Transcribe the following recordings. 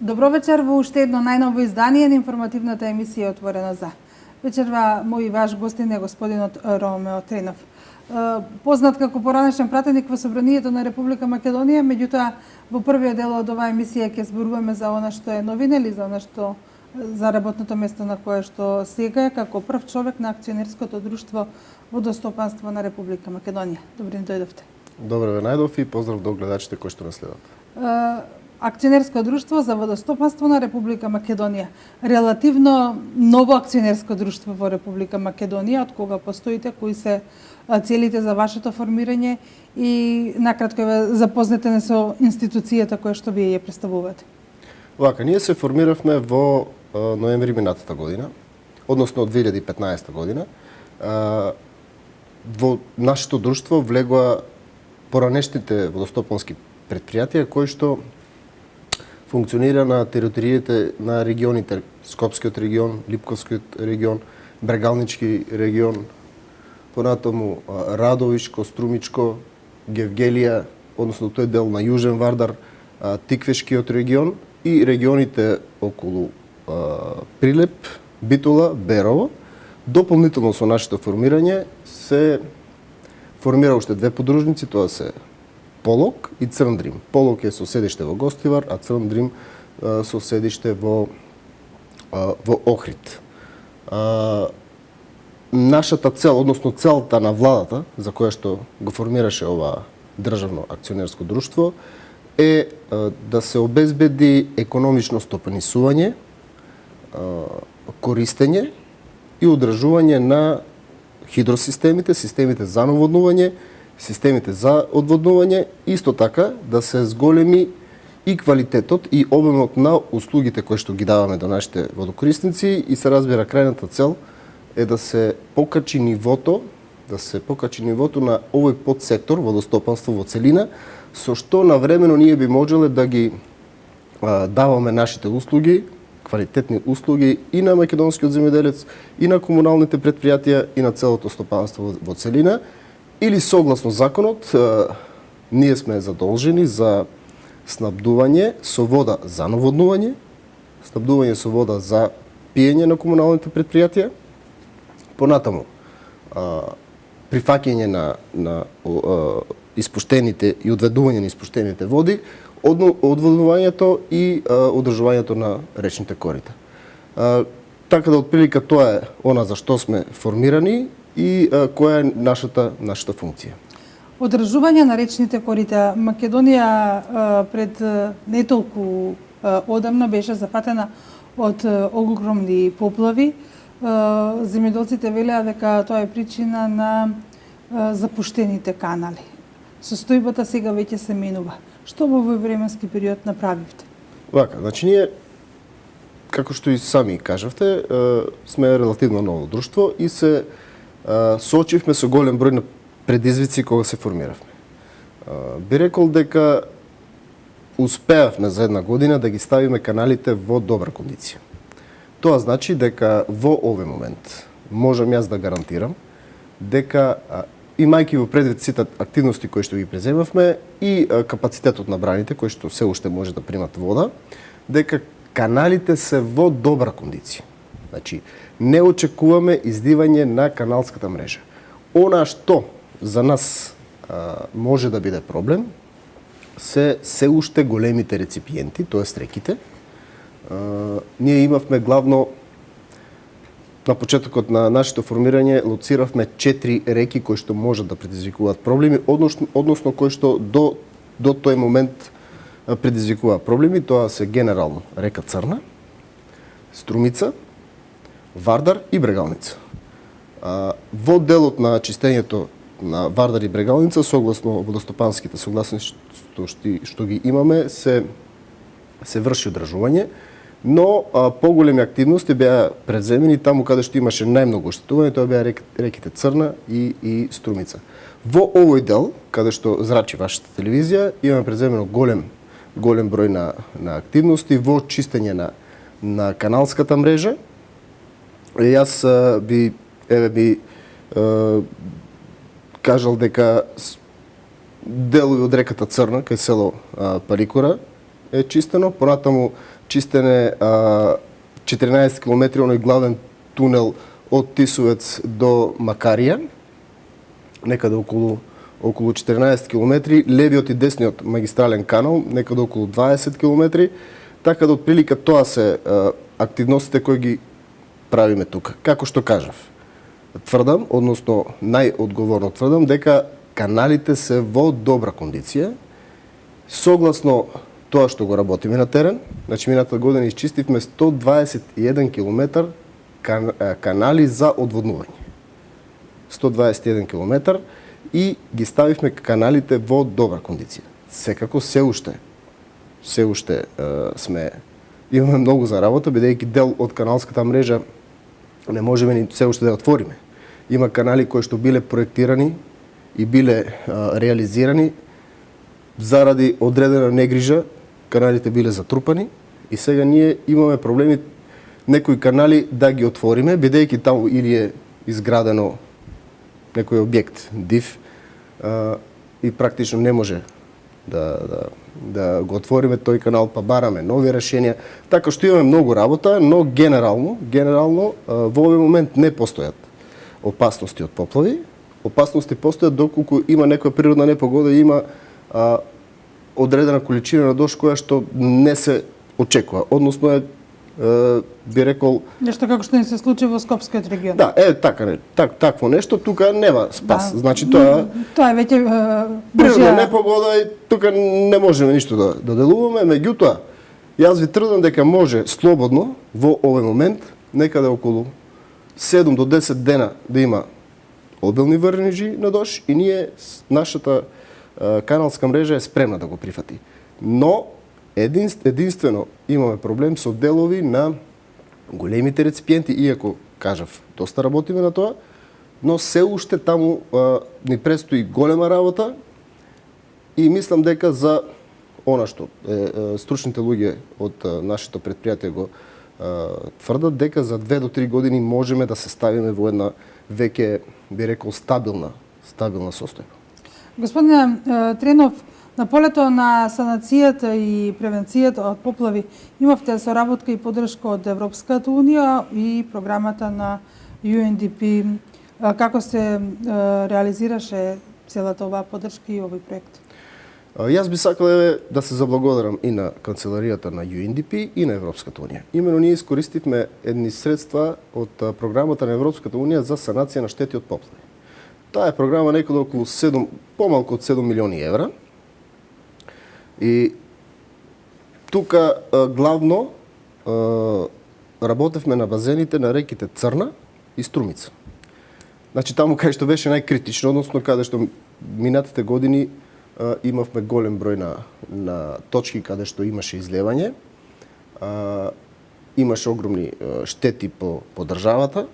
Добро вечер во уште едно најново издание на информативната емисија Отворено за. Вечерва мој ваш гостин е господинот Ромео Тренов. Познат како поранешен пратеник во Собранието на Република Македонија, меѓутоа во првиот дел од оваа емисија ќе зборуваме за она што е новина или за она што за работното место на кое што сега е како прв човек на акционерското друштво Водостопанство на Република Македонија. Добре ни дојдовте. Добре ве најдов и поздрав до гледачите кои што нас следат. Акционерско друштво за водостопанство на Република Македонија. Релативно ново акционерско друштво во Република Македонија, од кога постоите, кои се целите за вашето формирање и накратко ве запознете не со институцијата која што вие ја представувате. Вака, ние се формиравме во ноември минатата година, односно од 2015 година. Во нашето друштво влегоа поранешните водостопански предпријатија кои што функционира на териториите на регионите Скопскиот регион, Липковскиот регион, Брегалнички регион, понатаму Радовишко, Струмичко, Гевгелија, односно тој дел на Јужен Вардар, Тиквешкиот регион и регионите околу Прилеп, Битола, Берово. Дополнително со нашето формирање се формира уште две подружници, тоа се Полок и Црн Дрим. Полок е со седиште во Гостивар, а Црн Дрим со седиште во Охрид. Нашата цел, односно целта на владата, за која што го формираше ова државно акционерско друштво, е да се обезбеди економично стопанисување, користење и одржување на хидросистемите, системите за наводнување, системите за одводнување, исто така да се зголеми и квалитетот и обемот на услугите кои што ги даваме до нашите водокорисници и се разбира крајната цел е да се покачи нивото, на овој подсектор водостопанство во целина, со што навремено ние би можеле да ги даваме нашите услуги, квалитетни услуги и на македонскиот земјоделец, и на комуналните предпријатија, и на целото стопанство во целина. Или согласно законот, ние сме задолжени за снабдување со вода за наводнување, снабдување со вода за пиење на комуналните предпријатија, понатаму прифаќање на испуштените и одведување на испуштените води, одводнувањето и одржувањето на речните корита. Така да отприлика тоа е она за што сме формирани и која е нашата функција. Одржување на речните корита. Македонија пред не толку одамна беше запатена од огромни поплави. Земјоделците велеа дека тоа е причина на запуштените канали. Состојбата сега веќе се менува. Што во овој временски период направивте? Вака, значи ние, како што и сами кажавте, сме релативно ново друштво и се соочивме со голем број на предизвици кога се формиравме. Би рекол дека успеавме за една година да ги ставиме каналите во добра кондиција. Тоа значи дека во овој момент можам јас да гарантирам дека имајќи во предвид сите активности кои што ги преземавме и капацитетот на браните кои што се уште може да примат вода, дека каналите се во добра кондиција. Значи, не очекуваме издивање на каналската мрежа. Она што за нас може да биде проблем се уште големите реципиенти, тоест реките. Ние имавме главно на почетокот на нашето формирање лоциравме 4 реки кои што можат да предизвикуваат проблеми, односно кои што до тој момент предизвикуваат проблеми. Тоа се генерално река Црна, Струмица, Вардар и Брегалница. Во делот на чистењето на Вардар и Брегалница, согласно водостопанските согласности што ги имаме, се врши одржување, но поголеми активности беа преземени таму каде што имаше најмногу оштетување, тоа беа реките Црна и Струмица. Во овој дел, каде што зрачи вашата телевизија, имаме преземено голем број на активности во чистење на каналската мрежа. Јас би кажал дека делови од реката Црна, кај село Парикора, е чистено, понатаму чистене 14 км оној главен тунел од Тисовец до Макарија, некаде околу 14 км, левиот и десниот магистрален канал, некаде околу 20 км, така да отприлика тоа се активностите кои ги правиме тука. Како што кажав, тврдам, односно најодговорно тврдам, дека каналите се во добра кондиција, согласно тоа што го работиме на терен. Значи, мината година изчистивме 121 км канали за одводнување. 121 км и ги ставивме каналите во добра кондиција. Секако се уште имаме многу за работа, бидејќи дел од каналската мрежа не можеме ни се уште да отвориме. Има канали кои што биле проектирани и биле реализирани заради одредена негрижа, каналите биле затрупани и сега ние имаме проблеми некои канали да ги отвориме, бидејќи таму или е изградено некој објект див и практично не може да го отвориме тој канал, па бараме нови решенија, така што имаме многу работа, но генерално во овој момент не постојат опасности од поплави. Опасности постојат доколку има некоја природна непогода и има одредена количина на дожд која што не се очекува. Односно е би рекол Нешто како што ни се случи во Скопскиот регион. Да, такво нешто, тука нема спас. Да. Значи тоа е веќе природна непогода и тука не можеме ништо да делуваме, меѓутоа јас ви тврдам дека може слободно во овој момент некаде околу 7 до 10 дена да има обилни врнежи на дожд и ние нашата каналска мрежа е спремна да го прифати. Но единствено имаме проблем со делови на големите реципиенти, иако кажав, доста работиме на тоа, но се уште таму ни престои голема работа и мислам дека за она што стручните луѓе од нашето предпријатие го тврдат дека за 2 до 3 години можеме да се ставиме во една веќе би рекол стабилна состојба. Господине Тренов, на полето на санацијата и превенцијата од поплави имавте соработка и поддршка од Европската унија и програмата на UNDP. Како се реализираше целата оваа поддршка и овој проект? Јас би сакал да се заблагодарам и на канцеларијата на UNDP и на Европската унија. Имено ние искористивме едни средства од програмата на Европската унија за санација на штети од поплави. Таа е програма некаде околу помалку од 7 милиони евра. И тука главно работевме на базените на реките Црна и Струмица. Значи таму кај што беше најкритично, односно каде што минатите години имавме голем број на точки каде што имаше излевање. Имаше огромни штети по државата,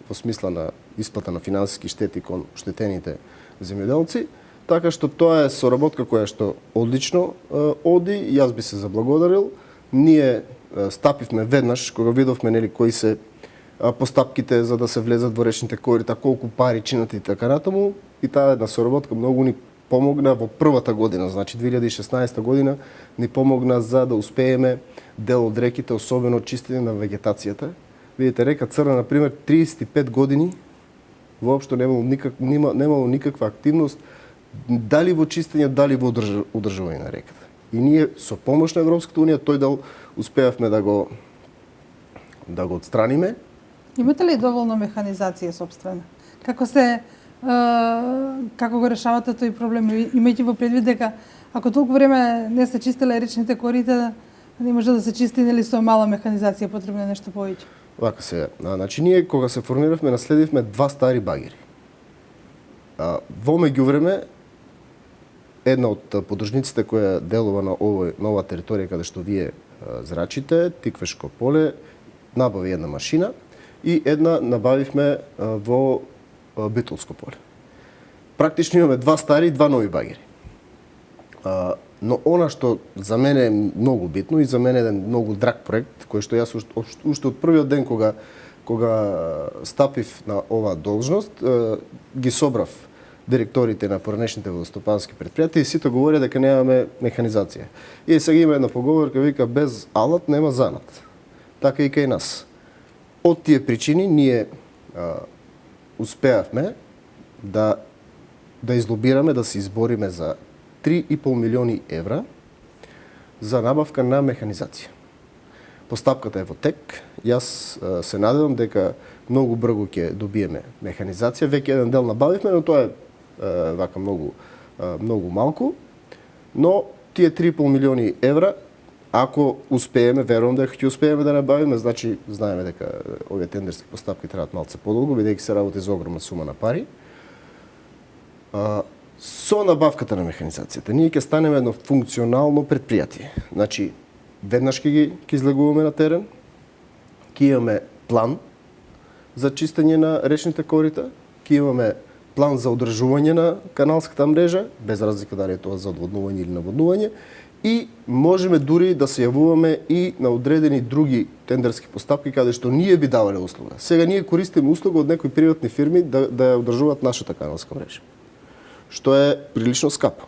во смисла на исплата на финансиски штети кон штетените земјоделци, така што тоа е соработка која што одлично оди, јас би се заблагодарил. Ние стапивме веднаш кога видовме кои се постапките за да се влезат во речните корита, колку пари чинат и така натаму, и таа една соработка многу ни помогна во првата година, значи 2016 година ни помогна за да успееме дел од реките, особено чистење на вегетацијата. Видите, река Црна, например, 35 години воопшто немало никаква активност, дали во чистење, дали во одржување на реката. И ние со помош на Европската унија тој дел успеавме да го отстраниме. Имате ли доволно механизација собствена? Како го решавате тој проблем, имајќи во предвид дека ако толку време не се чистеле речните корита, не може да се чисти нели со мала механизација, потребно е нешто повеќе? Вака сега, значи ние кога се формиравме наследивме 2 стари багери. Во меѓувреме една од поддржниците која делува на оваа територија каде што вие зрачите, Тиквешко поле, набави една машина и една набавивме во Битолско поле. Практично имаме 2 стари и 2 нови багери. Но она што за мене е многу битно и за мене е еден многу драг проект, кој што јас уште од првиот ден кога стапив на оваа должност, ги собрав директорите на поранешните водостопански предприятия и сите говори дека немаме механизација. И сега има една поговорка, вика без алат нема занат. Така и кај нас. Од тие причини ние успеавме да излобираме, да се избориме за 3,5 милиони евра за набавка на механизација. Постапката е во тек. Јас се надевам дека многу брзо ќе добиеме механизација. Веќе еден дел набавивме, но тоа е вака многу малку. Но тие 3,5 милиони евра, ако успееме, верувам дека ќе успееме да набавиме, значи знаеме дека овие тендерски постапки траат малце подолго, бидејќи се работи за огромна сума на пари. Со набавката на механизацијата ние ќе станеме едно функционално предпријатие. Значи, веднаш ќе излегуваме на терен, ќе имаме план за чистење на речните корита, ќе имаме план за одржување на каналската мрежа, без разлика дали е тоа за одводнување или наводнување, и можеме дури да се јавуваме и на одредени други тендерски постапки каде што ние би давале услуга. Сега ние користиме услуга од некои приватни фирми да ја одржуваат нашата каналска мрежа, што е прилично скапо.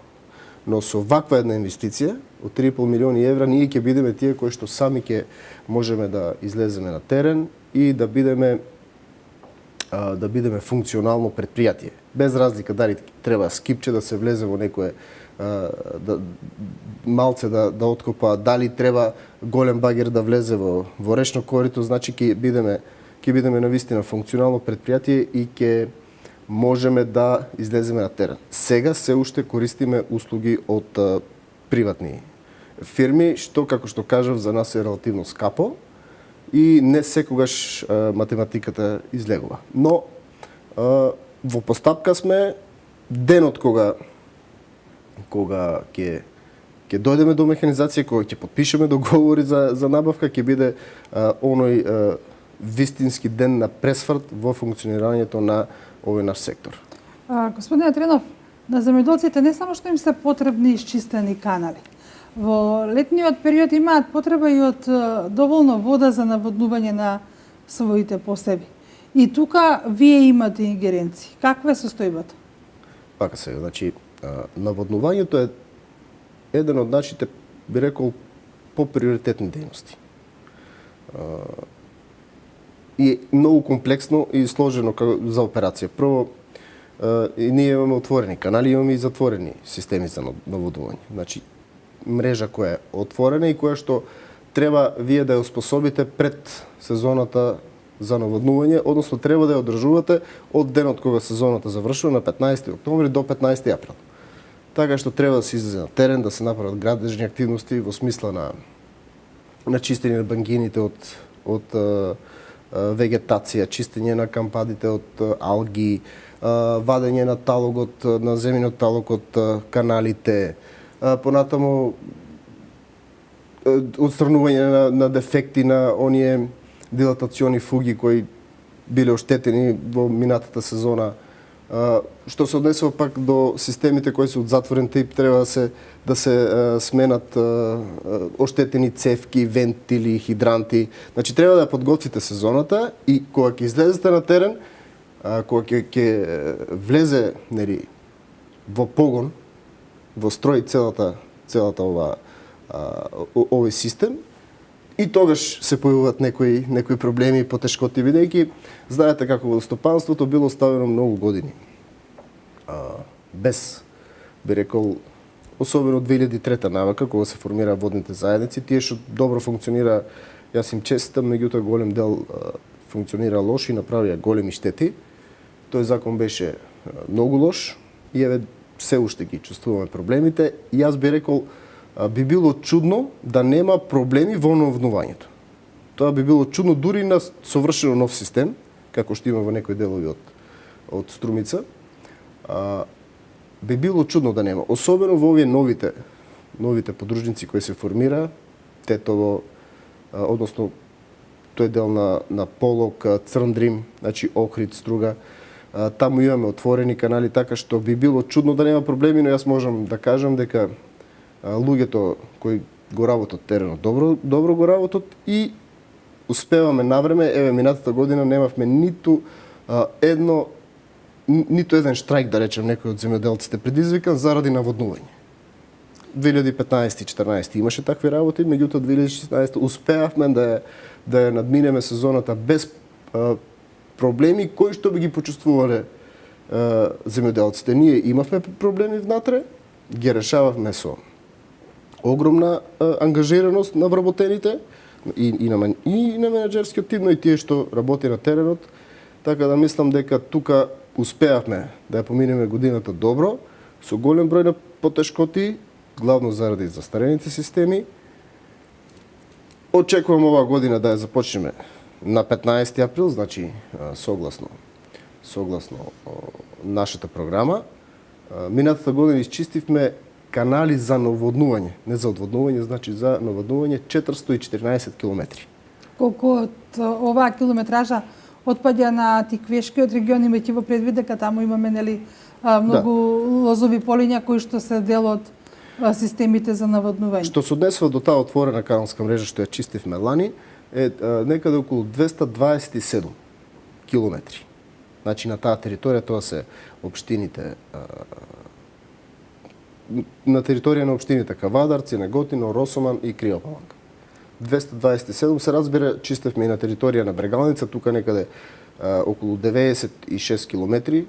Но со ваква една инвестиција од 3,5 милиони евра ние ќе бидеме тие кои што сами ќе можеме да излеземе на терен и да бидеме функционално предпријатие. Без разлика дали треба скипче да се влезе во некое малце да откопа, дали треба голем багер да влезе во речно корито, значи ќе бидеме навистина функционално предпријатие и ќе можеме да излеземе на терен. Сега се уште користиме услуги од приватни фирми, што како што кажав за нас е релативно скапо и не секогаш математиката излегува. Но во постапка сме, денот кога ќе дојдеме до механизација, кога ќе подпишеме договори за набавка, ќе биде оној вистински ден на пресврт во функционирањето на овој наш сектор. Господин Тренов, на земјоделците не само што им се потребни изчистени канали. Во летниот период имаат потреба и од доволно вода за наводнување на своите посеби. И тука вие имате ингеренции. Каква е состојбата? Пака сега, значи, наводнувањето е еден од нашите, би рекол, поприоритетни дејности. И многу комплексно и сложено за операција. Прво, и ние имаме отворени канали, имаме и затворени системи за наводнување. Значи, мрежа која е отворена и која што треба вие да ја оспособите пред сезоната за наводнување, односно треба да ја одржувате од денот кога сезоната завршува на 15 октомври до 15 април. Така што треба да се излезе на терен, да се направат градежни активности во смисла на чистење на бангините од вегетација, чистење на кампадите од алги, вадење на талогот, на земјиот талог од каналите, понатаму отстранување на дефекти на оние дилатациони фуги кои биле оштетени во минатата сезона. Што се однесува пак до системите кои се од затворен тип, треба да се сменат оштетени цевки, вентили, хидранти. Значи треба да ја подготвите сезоната и кога ќе излезете на терен, кога ќе влезе во погон, во строј целата овој систем, и тогаш се појавуваат некои проблеми и потешкоти, бидејќи знаете како водостопанството било оставено многу години без, би рекол, особено 2003 навака, кога се формира водните заедници, тие што добро функционира, јас им честитам, меѓутоа голем дел функционира лош и направија големи штети. Тој закон беше многу лош и еве се уште ги чувствуваме проблемите. И јас би рекол, би било чудно да нема проблеми во наводнувањето. Тоа би било чудно дури на совршено нов систем, како што има во некои делови од Струмица. Би било чудно да нема, особено во овие новите подружници кои се формира, Тетово, односно тој дел на Полок, Црндрим, значи Охрид, Струга. Таму имаме отворени канали, така што би било чудно да нема проблеми, но јас можам да кажам дека луѓето кои го работат теренот добро го работат и успеваме навреме. Еве минатата година немавме ниту едно ниту еден штрајк, да речем, некој од земјоделците предизвикан заради наводнување. 2015-14 имаше такви работи, меѓутоа 2016 успеавме да ја надминеме сезоната без проблеми кои што би ги почувствувале земјоделците. Ние имавме проблеми внатре, ги решававме со огромна ангажираност на вработените и на менеджерскиот тим, но и тие што работи на теренот. Така да мислам дека тука успеавме да ја поминеме годината добро, со голем број на потешкоти, главно заради застарените системи. Очекувам оваа година да ја започнеме на 15 април, значи согласно нашата програма. Минатата година изчистивме канали за наводнување, не за одводнување, значи за наводнување 414 километри. Колку од оваа километража отпаѓа на Тиквешкиот регион, имајќи во предвид дека таму имаме многу лозови полиња кои што се дел од системите за наводнување. Што се однесува до таа отворена каналска мрежа што ја чистивме лани, е некаде околу 227 километри. Значи на таа територија тоа се општините на територија на општините Кавадарци, Неготино, Росоман и Криопаланка. 227 се разбира, чистевме и на територија на Брегалница, тука некаде околу 96 километри.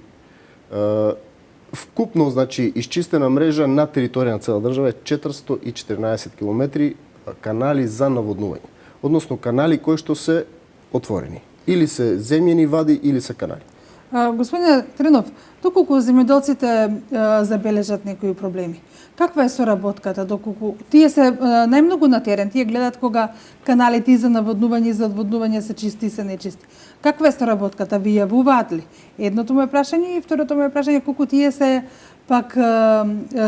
Вкупно, значи, изчистена мрежа на територија на цела држава е 414 километри канали за наводнување. Односно канали кои што се отворени. Или се земјени вади, или се канали. Господине Тренов, доколку земјоделците забележат некои проблеми, каква е соработката, доколку тие се најмногу на терен, тие гледат кога каналите и за наводнување и за одводнување се чисти и се нечисти. Каква е соработката? Ви јавуваат ли? Едното ме прашање и второто ме прашање колку тие се пак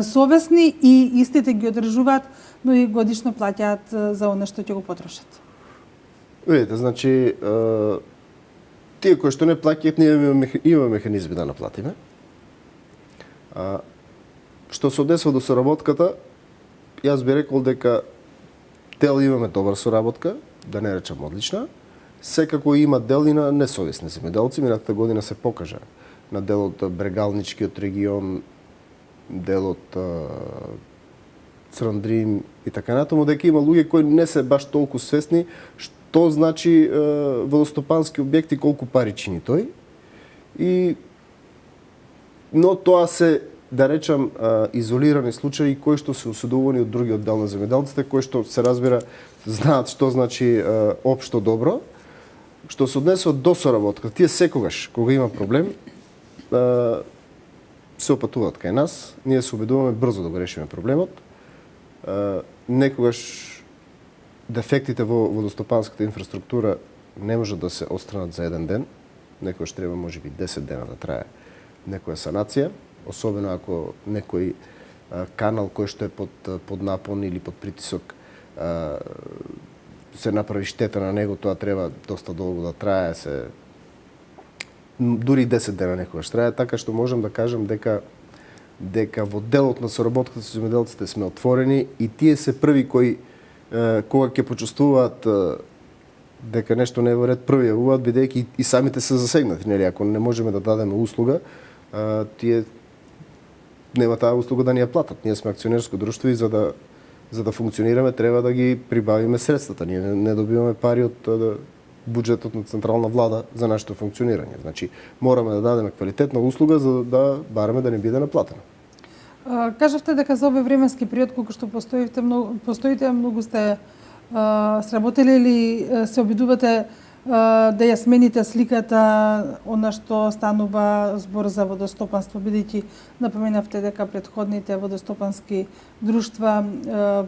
совесни и истите ги одржуваат, но и годишно плаќаат за оно што ќе го потрошат. Видите, значи тие кои што не плаќаат, ние имаме механизми да наплатиме. Што се однесува до соработката, јас би рекол дека дел имаме добра соработка, да не речам одлична. Секако има дел и на несовесни земјоделци. Минатата година се покажа на дел од Брегалничкиот регион, дел од Црандрим и така натаму, дека има луѓе кои не се баш толку свесни што значи водостопански објекти, колку пари чини тој. Но тоа се, да речам, изолирани случаи кои што се осудувани од другиот дел на земјоделците, кои што се разбира знаат што значи општо добро. Што се однесува до соработка, тие секогаш кога има проблем се опатуваат кај нас, ние се обидуваме брзо да го решиме проблемот. Некогаш дефектите во водостопанската инфраструктура не можат да се отстранат за еден ден, некогаш треба можеби 10 дена да трае некоја санација, особено ако некој канал кој што е под напон или под притисок се направи штета на него, тоа треба доста долго да трае, дури 10 дена некогаш трае, така што можам да кажам дека во делот на соработката со земјоделците сме отворени и тие се први кои кога ќе почувствуваат дека нешто не е во ред, први јавуваат, бидејќи и самите се засегнати, нели, ако не можеме да дадеме услуга, тие нема таа услуга да ни ја платат. Ние сме акционерско друштво и за да функционираме треба да ги прибавиме средствата. Ние не добиваме пари од буџетот на централна влада за нашето функционирање. Значи, мораме да дадеме квалитетна услуга за да бараме да ни биде наплатена. Кажавте дека за овој временски период колку што постоите, многу сте сработили или се обидувате да ја смените сликата она што станува збор за водостопанство, бидејќи напоменавте дека претходните водостопански друштва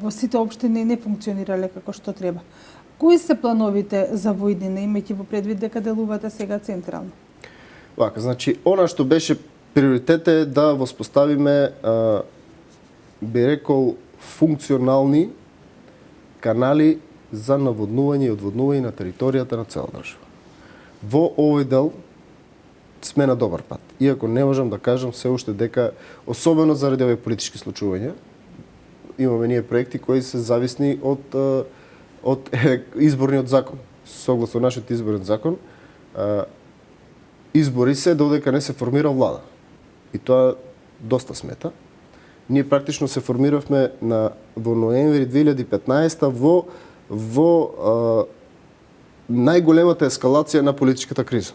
во сите општини не функционирале како што треба. Кои се плановите за во иднина, имајќи во предвид дека делувате сега централно? Вака, значи, она што беше приоритет е да воспоставиме, би рекол, функционални канали за наводнување и одводнување на територијата на цела држава. Во овој дел сме на добар пат. Иако не можам да кажам се уште дека, особено заради овие политички случувања, имаме ние проекти кои се зависни од изборниот закон. Согласно нашиот изборен закон, избори се додека не се формира влада. И тоа доста смета. Ние практично се формиравме во ноември 2015 во најголемата ескалација на политичката криза.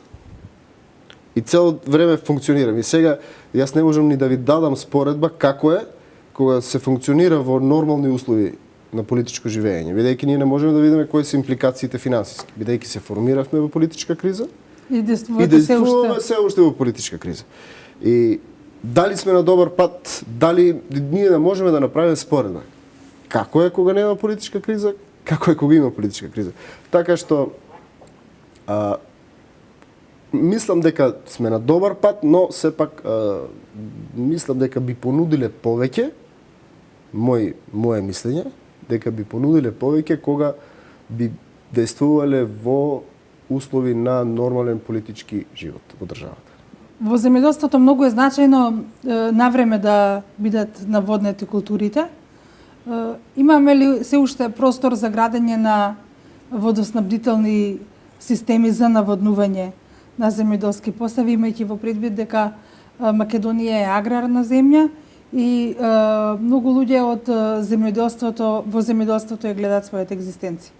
И цело време функционирам. И сега јас не можам ни да ви дадам споредба како е кога се функционира во нормални услови на политичко живење, бидејќи ние не можеме да видиме кои се импликациите финансиски, бидејќи се формиравме во политичка криза И и действувате се действуваме уште. се уште во политичка криза. И дали сме на добар пат, дали ние не можеме да направиме споредба. Како е кога нема политичка криза, како е кога има политичка криза. Така што мислам дека сме на добар пат, но сепак мислам дека би понудиле повеќе, мое мислење, дека би понудиле повеќе кога би действувале во услови на нормален политички живот во државата. Во земјоделството многу е значајно навреме да бидат наводнети културите. Имаме ли се уште простор за градење на водоснабдителни системи за наводнување на земјоделски посеви, имајќи во предвид дека Македонија е аграрна земја и многу луѓе од во земјоделството ја гледаат својата екзистенција.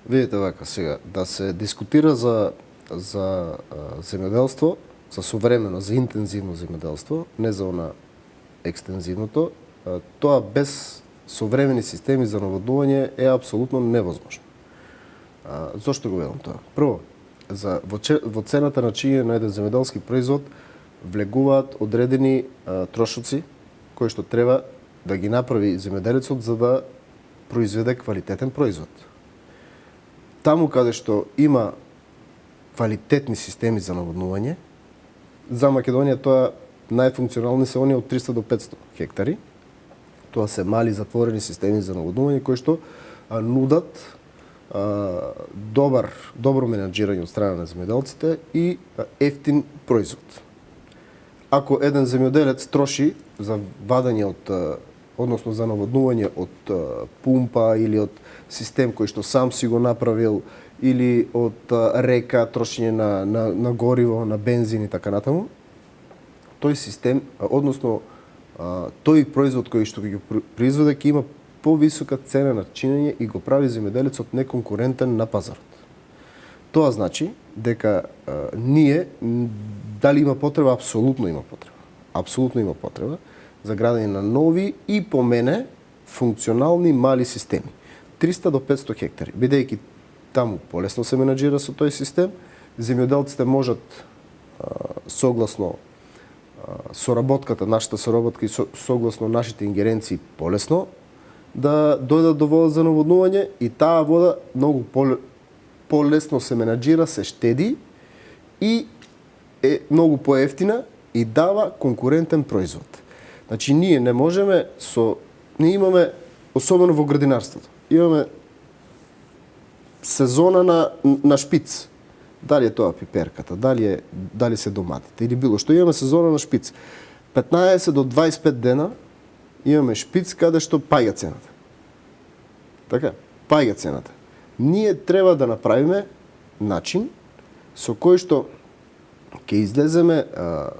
Видите вака сега, да се дискутира за земјоделство, за современо, за интензивно земјоделство, не за она екстензивното, тоа без современи системи за наводнување е апсолутно невозможно. Зошто го велам тоа? Прво, во цената на чије на еден земјоделски производ влегуваат одредени трошоци кои што треба да ги направи земјоделецот за да произведе квалитетен производ. Таму каде што има квалитетни системи за наводнување, за Македонија тоа најфункционални се оние од 300 до 500 хектари. Тоа се мали затворени системи за наводнување кои што нудат добро менаџирање од страна на земјоделците и ефтин производ. Ако еден земјоделец троши за вадење односно за наводнување од пумпа или од систем кој што сам си го направил или од река, трошење на гориво, на бензин и така натаму, тој систем, односно тој производ кој што ќе го произведе ќе има повисока цена на чинење и го прави земјоделецот неконкурентен на пазарот. Тоа значи дека ние, дали има потреба? Апсолутно има потреба. Апсолутно има потреба за градење на нови и по мене функционални мали системи. 300 до 500 хектари, бидејќи таму полесно се менаџира со тој систем, земјоделците можат согласно соработката, нашата соработка и согласно нашите ингеренции полесно да дојдат до вода за наводнување и таа вода многу полесно се менаџира, се штеди и е многу поевтина и дава конкурентен производ. Значи ние не можеме ние имаме, особено во градинарството, имаме сезона на шпиц. Дали е тоа пиперката, дали се доматите или било што, имаме сезона на шпиц. 15 до 25 дена имаме шпиц каде што паѓа цената. Така, паѓа цената. Ние треба да направиме начин со кој што ќе излеземе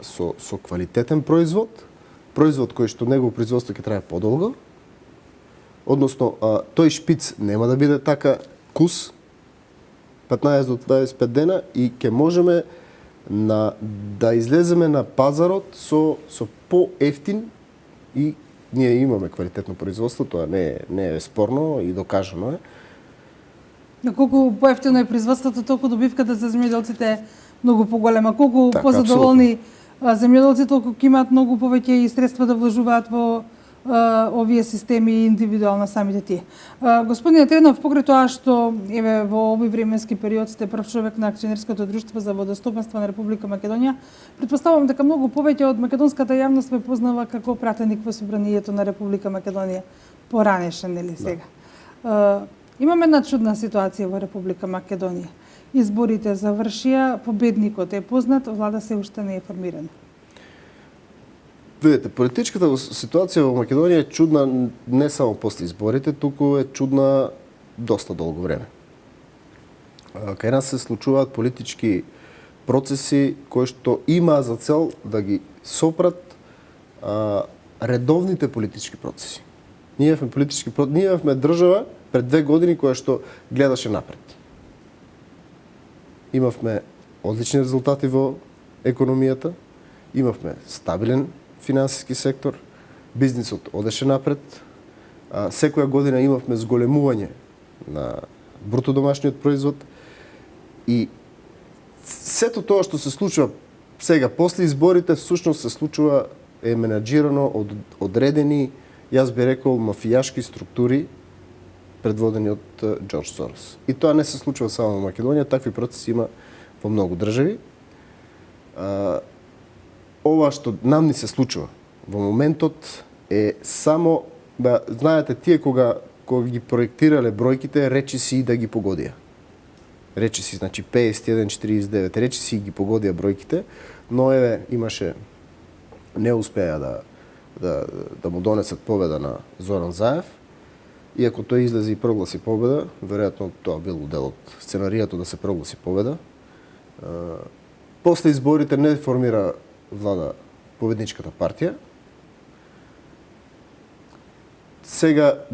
со квалитетен производ кој што негово производство ќе трае подолго, односно тој шпиц нема да биде така кус 15 до 25 дена и ќе можеме да излеземе на пазарот со поевтин и ние имаме квалитетно производство, тоа не е спорно и докажано е. Колку поевтино е производството, толку добивката за земјоделците е многу поголема. Колку така, позадоволни земјоделци, толку ќе имаат многу повеќе и средства да вложуваат во овие системи и индивидуално самите тие. Господине Тренов, покрај тоа што еве во овој временски период сте прв човек на акционерското друштво за водостопанство на Република Македонија, претпоставувам дека многу повеќе од македонската јавност ве познава како пратеник во собранието на Република Македонија поранешен или сега. Имаме една чудна ситуација во Република Македонија. Изборите завршија, победникот е познат, влада се уште не е формирана. Видете, политичката ситуација во Македонија е чудна не само после изборите, туку е чудна доста долго време. Кај нас се случуваат политички процеси кои што има за цел да ги сопрат редовните политички процеси. Ние имавме држава пред 2 години која што гледаше напред. Имавме одлични резултати во економијата, имавме стабилен финансиски сектор, бизнисот одеше напред, секоја година имавме зголемување на бруто домашниот производ и сето тоа што се случува сега после изборите всушност се случува е менаџирано од одредени, јас би рекол, мафијашки структури предводени од Џорџ Сорос. И тоа не се случува само во Македонија, такви процеси има во многу држави. Ова што нам ни се случува во моментот е само, знаете, тие кога ги проектирале бројките, речи си да ги погодија. Речи си, значи 51-49, речи си ги погодија бројките, но еве имаше, не успеа да му донесат победа на Зоран Заев. Иако тој излезе и прогласи победа, веројатно тоа бил дел од сценаријата да се прогласи победа. После изборите не формира влада победничката партија. Сега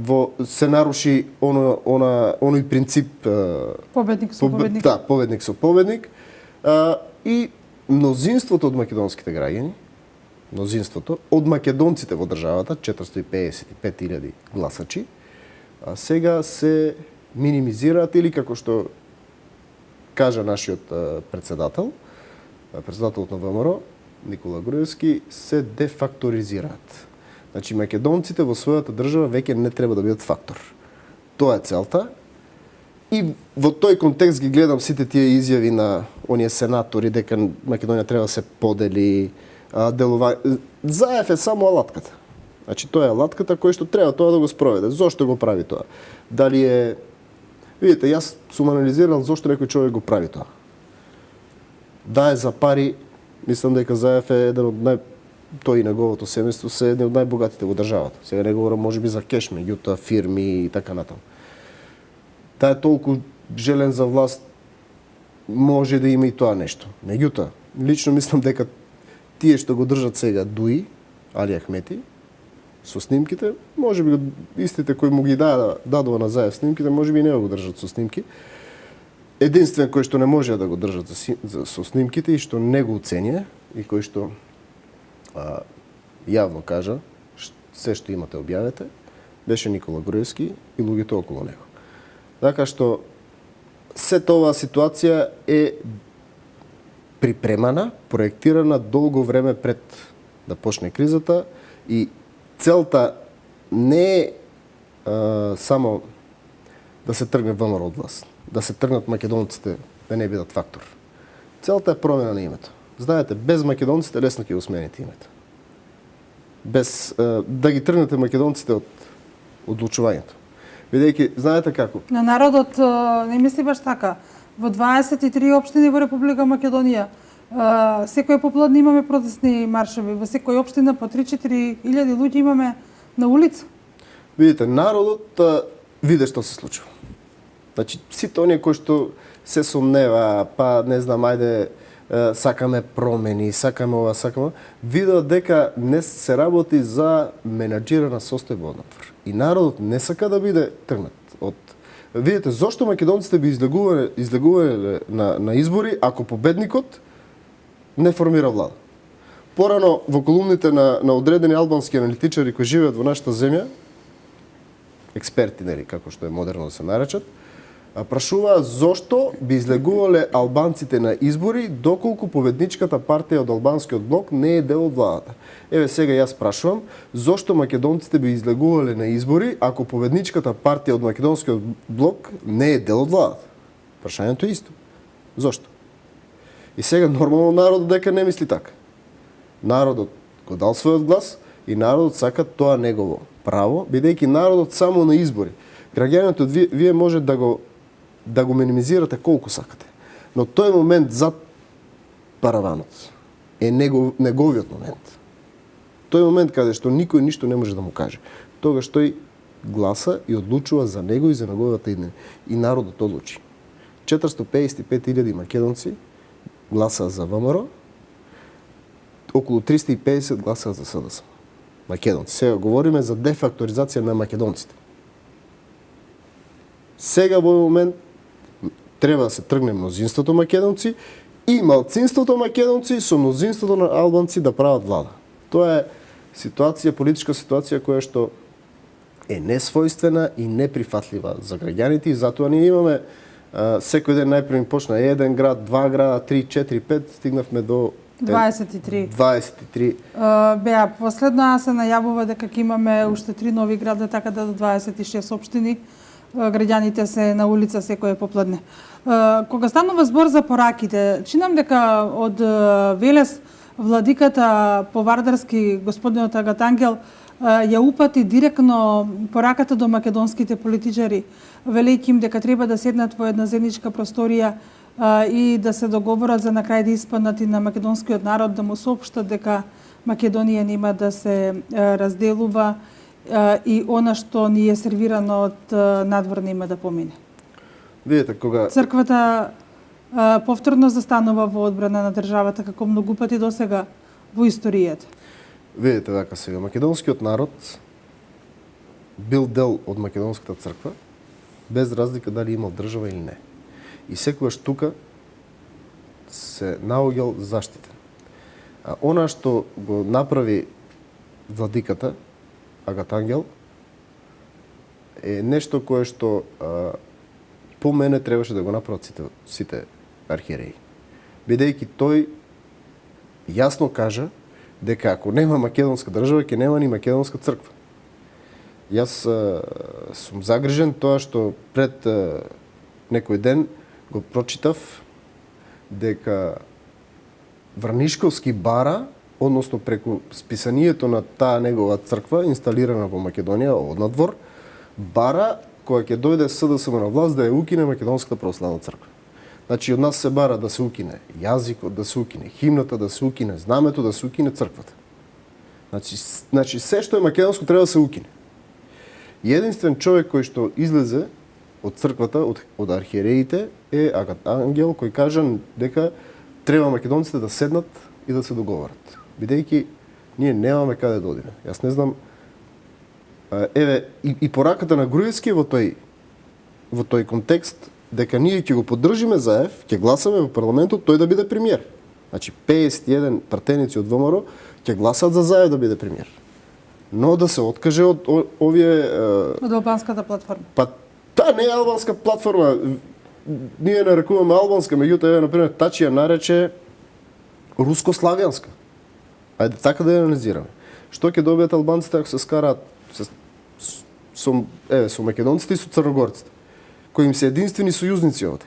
се наруши оној принцип Победник со победник. Да, победник со победник. И мнозинството од македонските граѓани, мнозинството од македонците во државата, 455.000 гласачи, сега се минимизираат или како што кажа нашиот председателот на ВМРО, Никола Груевски, се дефакторизираат. Значи македонците во својата држава веќе не треба да бидат фактор. Тоа е целта. И во тој контекст ги гледам сите тие изјави на оние сенатори дека Македонија треба да се подели, Заев е само алатката. Значи тоа е алатката кој што треба тоа да го спроведе. Зошто го прави тоа? Дали е... Видите, јас сум анализирал зошто некој човек го прави тоа. Да е за пари, мислам дека Заев е еден од тој и неговото семејство се едни од најбогатите во државата. Сега не говорам можеби за кеш, меѓутоа фирми и така натаму. Да е толку желен за власт, може да има и тоа нешто. Меѓутоа, лично мислам дека тие што го држат сега Дуи, Али Ахмети, со снимките, можеби истите кои му ги дадува на Заев снимките, можеби не го држат со снимки. Единствен кој што не може да го држат со снимките и што не го оценија и кој што јавно кажа се што имате објавете, беше Никола Груевски и луѓето околу него. Така што сета оваа ситуација е припремана, проектирана долго време пред да почне кризата и целта не е само да се тргне ВМРО од власт, да се тргнат македонците да не бидат фактор. Целта е промена на името. Знаете, без македонците лесно ќе го смените името. Без да ги тргнете македонците од одлучувањето. Бидејќи, знаете како? На народот не мисли баш така. Во 23 општини во Република Македонија секој поплодни имаме протестни маршеви, во секој општина по 3-4 илјади луѓе имаме на улица. Видите, народот виде што се случува. Значи, сите оние кои што се сомнева, па не знам, ајде сакаме промени, сакаме ова, сакаме, видеа дека не се работи за менаџирана состојба однатвор. И народот не сака да биде тргнат од... Видите, зошто македонците би излегувале на избори ако победникот не формира влада? Порано во колумните на одредени албански аналитичари кои живеат во нашата земја, експерти, нели, како што е модерно да се наречат, прашуваа зошто би излегувале албанците на избори доколку победничката партија од албанскиот блок не е дел од владата. Еве сега јас прашувам зошто македонците би излегувале на избори ако победничката партија од македонскиот блок не е дел од владата. Прашањето е исто. Зошто? И сега нормално народот дека не мисли така. Народот го дал својот глас и народот сака тоа негово право, бидејќи народот само на избори. Граѓаните, вие може да го минимизирате колку сакате. Но тој момент зад параванот е неговиот момент. Тој момент каде што никој ништо не може да му каже. Тогаш тој гласа и одлучува за него и за неговата иднина. И народот одлучи. 455.000 македонци гласа за ВМРО, околу 350 гласа за СДСМ. Македонци. Сега говориме за дефакторизација на македонците. Сега во овој момент треба да се тргне мнозинството македонци и малцинството македонци со мнозинството на албанци да прават влада. Тоа е ситуација, политичка ситуација која што е несвојствена и неприфатлива за граѓаните и затоа ние имаме секој ден најпрви почна 1 град, 2 града, 3, 4, 5, стигнавме до 23. 23. Беа последно, а се најавува дека ќе имаме уште 3 нови града, така да до 26 општини. Граѓаните се на улица секој попладне. Кога станува збор за пораките, чинам дека од Велес владиката по Вардарски, господинот Агатангел, ја упати директно пораката до македонските политичари, велејќи им дека треба да седнат во една заедничка просторија и да се договорат за на крај да испаднат и на македонскиот народ, да му соопштат дека Македонија нема да се разделува и она што ни е сервирано од надвор нема да помине. Видете, кога Црквата повторно застанува во одбрана на државата како многу пати досега во историјата. Видите вака сега, македонскиот народ бил дел од македонската црква, без разлика дали имал држава или не. И секогаш тука се наоѓал заштитен. А она што го направи владиката Агатангел е нешто кое што по мене требаше да го направат сите архиереи. Бидејќи тој јасно кажа дека ако нема македонска држава, ќе нема ни македонска црква. Јас сум загрижен тоа што пред некој ден го прочитав дека Врнишковски бара, односно преку списанието на таа негова црква, инсталирана во Македонија, однадвор, бара која ќе дојде СДСМ на власт да ја укине Македонската православна црква. Значи, од нас се бара да се укине јазикот, да се укине химната, да се укине знамето, да се укине црквата. Значи се што е македонско треба да се укине. И единствен човек кој што излезе од црквата, од архиереите, е Агатангел, кој кажа дека треба македонците да седнат и да се договорат. Бидејќи ние немаме каде да одиме. Јас не знам, еве, и пораката на Груевски во тој контекст, дека ние ќе го поддржиме Заев, ќе гласаме во парламентот тој да биде премиер. Значи 51 пратеници од ВМРО ќе гласат за Заев да биде премиер. Но да се откаже од овие Од албанската платформа. Па таа не е албанска платформа. Ние нарекуваме албанска, меѓутоа еве на пример Тачи ја нарече руско-славјанска. Ајде така да ја анализираме. Што ќе добијат албанците ако се скараат со македонците и со црногорците, кои им се единствени сојузници овде?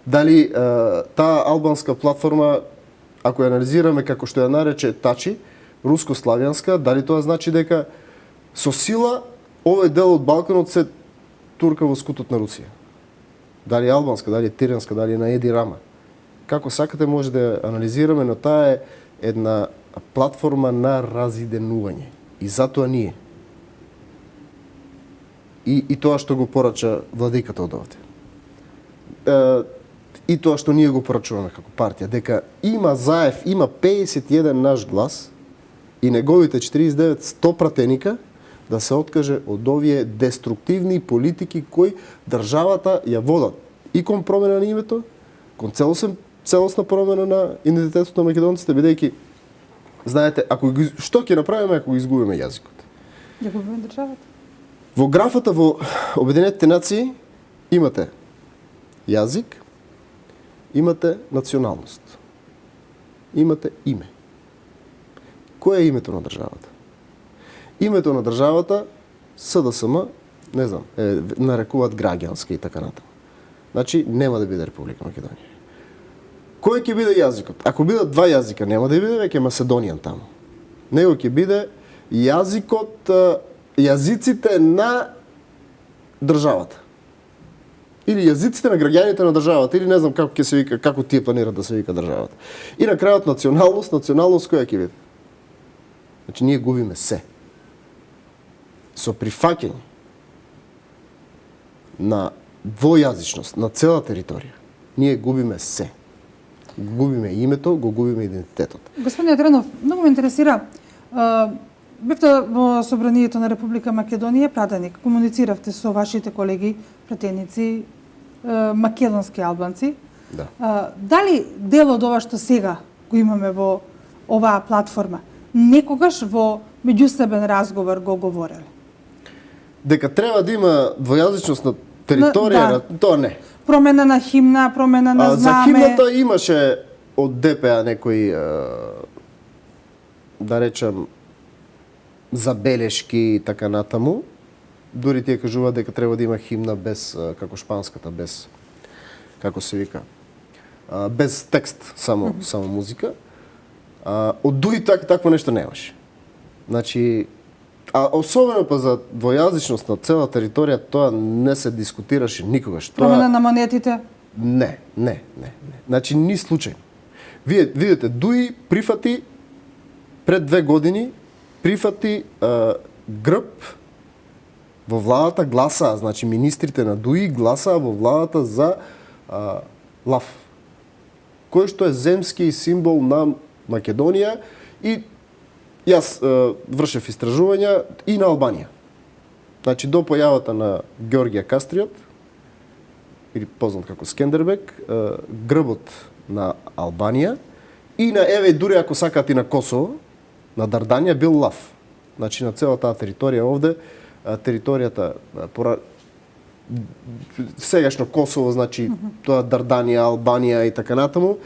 Дали таа албанска платформа, ако ја анализираме како што ја нарече Тачи, руско-славјанска, дали тоа значи дека со сила овој дел од Балканот се турка во скутот на Русија? Дали албанска, дали тиранска, дали на Еди Рама? Како сакате може да ја анализираме, но таа е една платформа на разиденување. И затоа ние. И тоа што го порача владиката од овде. И тоа што ние го порачуваме како партија, дека има Заев, има 51 наш глас и неговите 49-100 пратеника да се откаже од овие деструктивни политики кои државата ја водат и кон промена на името, кон целосна промена на идентитетот на македонците, бидејќи знаете, што ќе направиме ако го изгубиме јазикот? Ја губиме државата. Во графата во Обединетите нации имате јазик, имате националност, имате име. Кој е името на државата? Името на државата СДСМ, не знам, нарекуваат граѓанска и така натаму. Значи нема да биде Република Македонија. Кој ќе биде јазикот? Ако бидат два јазика, нема да биде веќе Macedonian таму. Него ќе биде јазиците на државата. Или јазиците на граѓаните на државата, или не знам како ќе се вика, како тие планираат да се вика државата. И на крајот националност која ќе биде? Значи ние губиме се. Со прифаќање на двојазичност на цела територија, ние губиме се. Губиме името, го губиме идентитетот. Господине Тренов, многу ме интересира. Бевте во Собранието на Република Македонија пратеник, комунициравте со вашите колеги, пратеници, македонски албанци. Да. Дали дел од ова што сега го имаме во оваа платформа, некогаш во меѓусебен разговор го говореле? Дека треба да има двојазичност на територија, тоа не. Промена на химна, промена на За знаме. химната имаше од ДПА некои, да речем, забелешки и така натаму. Дури тие кажуваат дека треба да има химна без, како шпанската, без, како се вика, без текст, само музика. Од ДУИ такво нешто немаше. Значи, а особено па за двојазичност на цела територија, тоа не се дискутираше никогаш. Промена на монетите? Не. Значи, ни случајно. Вие видите, ДУИ прифати пред 2 години, прифати грб во владата, гласаа, значи министрите на ДУИ гласаа во владата за лав, кој што е земски символ на Македонија и јас вршев истражувања и на Албанија. Значи, до појавата на Георгија Кастриот, или познат како Скендербек, грбот на Албанија и на, еве, дури ако сакате и на Косово, на Дарданија бил лав. Значи, на целата таа територија овде, територијата сегашно Косово, значи тоа Дарданија, Албанија и така натаму,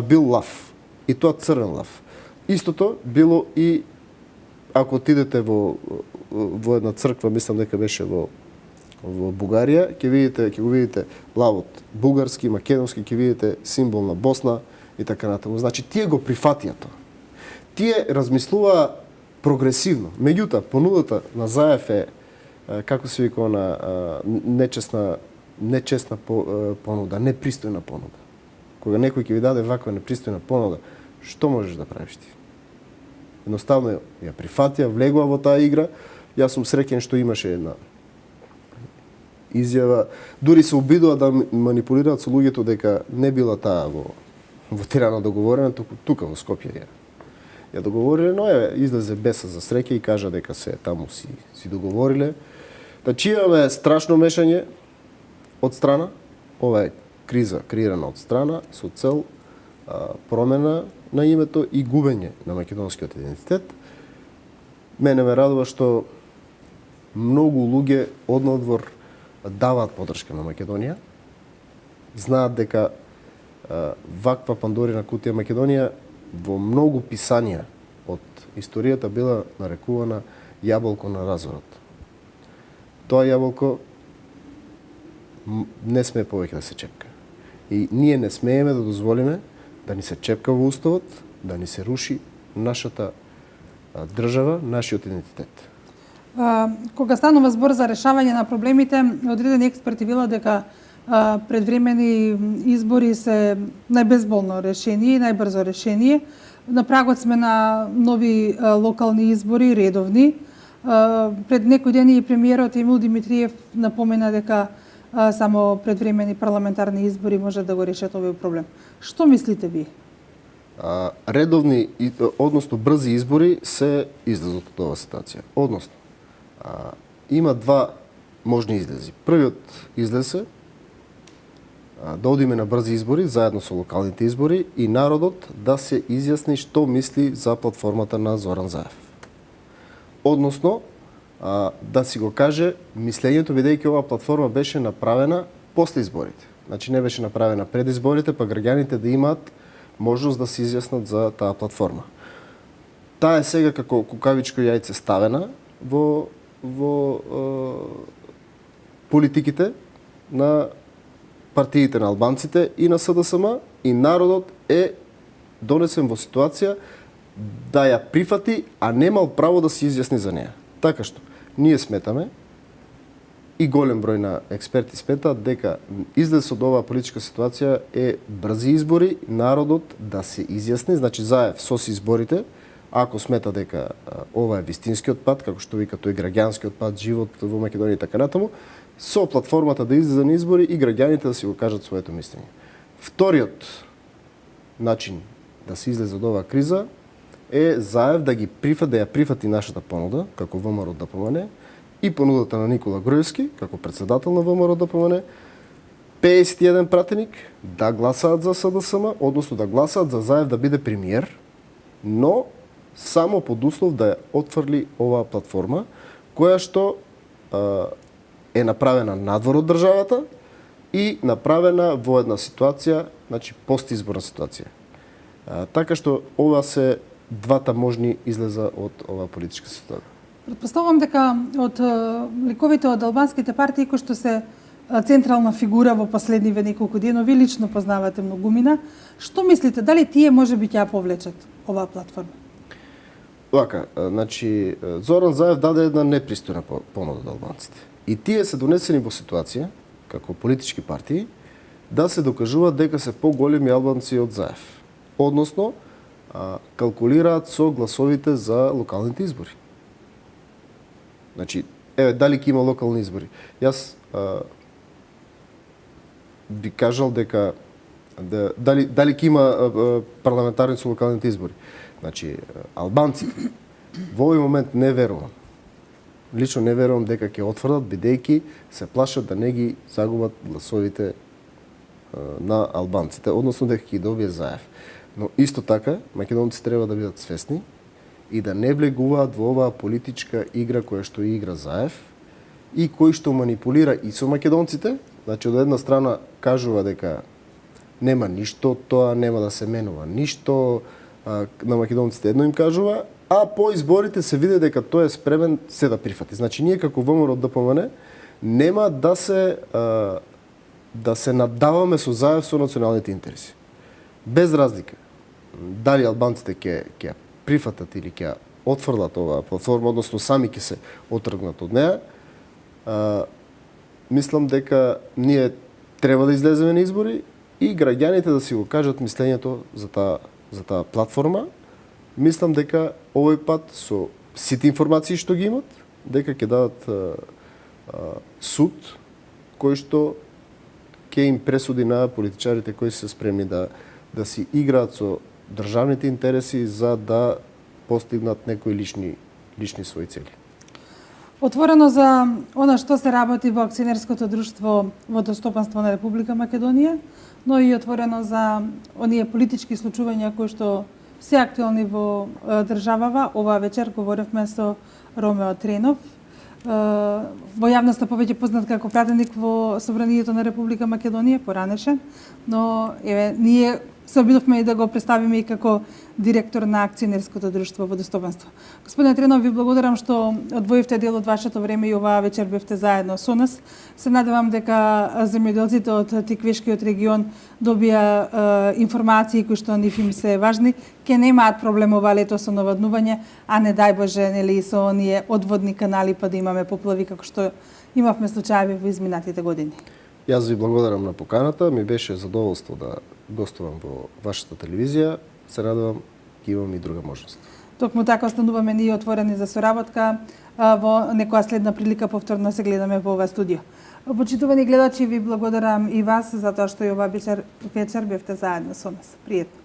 бил лав. И тоа црвен лав. Истото било и ако отидете во една црква, мислам дека беше во Бугарија, ќе го видите лавот бугарски, македонски, ќе видите символ на Босна и така натаму. Значи тие го прифатија тоа. Тие размислуваа прогресивно. Меѓутоа, понудата на Заев е, како се вика, нечестна понуда, непристојна понуда. Кога некој ќе ви даде ваква непристојна понуда, што можеш да правиш ти? Едноставно ја прифатија, влегува во таа игра. Јас сум среќен што имаше една изјава. Дури се обидува да манипулираат со луѓето дека не била таа во Тирана договорена, тука во Скопје ја договориле, но излезе Беса за среќа и кажа дека се таму си договориле. Значи имаме страшно мешање од страна, ова е криза креирана од страна со цел промена на името и губење на македонскиот идентитет. Мене ме радува што многу луѓе од надвор даваат поддршка на Македонија. Знаат дека ваква Пандорина кутија Македонија во многу писанија од историјата била нарекувана јаболко на разорот. Тоа јаболко не смее повеќе да се чепка. И ние не смееме да дозволиме да ни се чепка во уставот, да ни се руши нашата држава, нашиот идентитет. Кога станува збор за решавање на проблемите, одредени експерти велат дека предвремени избори се најбезболно решение и најбрзо решение. На прагот сме на нови локални избори, редовни. Пред некој ден и премиерот Емил Димитриев напомена дека само предвремени парламентарни избори може да го решат овој проблем. Што мислите ви? Редовни, односно брзи избори се излезот од оваа ситуација. Односно, има два можни излези. Првиот излез е да одиме на брзи избори заедно со локалните избори и народот да се изјасни што мисли за платформата на Зоран Заев. Односно, да си го каже мислењето, бидејќи оваа платформа беше направена после изборите. Значи не беше направена пред изборите, па граѓаните да имаат можност да се изјаснат за таа платформа. Таа е сега како кукавичко јајце ставена во политиките на партиите на албанците и на СДСМ, и народот е донесен во ситуација да ја прифати, а немал право да се изјасни за неа. Така што, ние сметаме, и голем број на експерти сметаат дека излез од оваа политичка ситуација е брзи избори, народот да се изјасни, значи Заев со изборите, ако смета дека ова е вистинскиот пат, како што вика тој граѓанскиот пат, живот во Македонија и така натаму, со платформата да излезе на избори и граѓаните да си го кажат своето мислење. Вториот начин да се излезе од оваа криза е ЗАЕВ да ја прифати нашата понуда, како ВМРО ДПМН, и понудата на Никола Груевски, како председател на ВМРО ДПМН, 51 пратеник да гласаат за СДСМ, односно да гласаат за ЗАЕВ да биде премиер, но само под услов да ја отфрли оваа платформа, која што е направена надвор од државата и направена во една ситуација, значи постизборна ситуација. Така што ова се двата можни излеза од оваа политичка ситуација. Претпоставувам дека од ликовите од албанските партии кои што се централна фигура во последниве неколку дена, ви лично познавате многумина. Што мислите, дали тие можеби ќе ја повлечат оваа платформа? Вака, значи Зоран Заев даде една непристојна понуда од албанците. И тие се донесени во ситуација, како политички партии, да се докажуваат дека се поголеми албанци од Заев. Односно, калкулираат со гласовите за локалните избори. Значи, дали ќе има локални избори? Јас би кажал дека дали ќе има парламентарни со локалните избори. Значи, албанците во овој момент не верувам. Лично не верувам дека ќе отврдат, бидејќи се плашат да не ги загубат гласовите на албанците, односно дека ќе ги добие Заев. Но исто така, македонците треба да бидат свесни и да не влегуваат во оваа политичка игра која што игра Заев и кој што манипулира и со македонците. Значи, од една страна кажува дека нема ништо, тоа нема да се менува ништо, на македонците едно им кажува, а по изборите се види дека тој е спремен се да прифати. Значи, ние како ВМРО ДПМН нема да се наддаваме со Заев со националните интереси. Без разлика дали албанците ќе прифатат или ќе отфрлат оваа платформа, односно сами ќе се отргнат од неа, мислам дека ние треба да излеземе на избори и граѓаните да си го кажат мислењето за таа платформа. Мислам дека овој пат со сите информации што ги имат, дека ќе дадат суд кој што ќе им пресуди на политичарите кои се спремни да си играат со државните интереси за да постигнат некои лични своји цели. Отворено за она што се работи во акционерското друштво Водостопанство на Република Македонија, но и отворено за оние политички случувања кои што се актуелни во државава. Оваа вечер говоревме со Ромео Тренов, во јавноста повеќе познат како пратеник во Собранието на Република Македонија, поранешен, но ние се обидовме и да го представиме и како директор на акционерското друштво Водостопанство. Господине Тренов, ви благодарам што одвоивте дел од вашето време и оваа вечер бевте заедно со нас. Се надевам дека земјоделците од Тиквешкиот регион добија информации кои што нив им се важни, ќе немаат проблем ова лето со наводнување, а не дај Боже, нели, со оние одводни канали па да имаме поплави како што имавме случаи во изминатите години. Јас ви благодарам на поканата, ми беше задоволство да гостувам во вашата телевизија. Се надевам ќе имам и друга можност. Токму така остануваме ние отворени за соработка. Во некоја следна прилика повторно се гледаме во ова студио. Почитувани гледачи, ви благодарам и вас за тоа што и ова вечер бевте заедно со нас. Пријатно.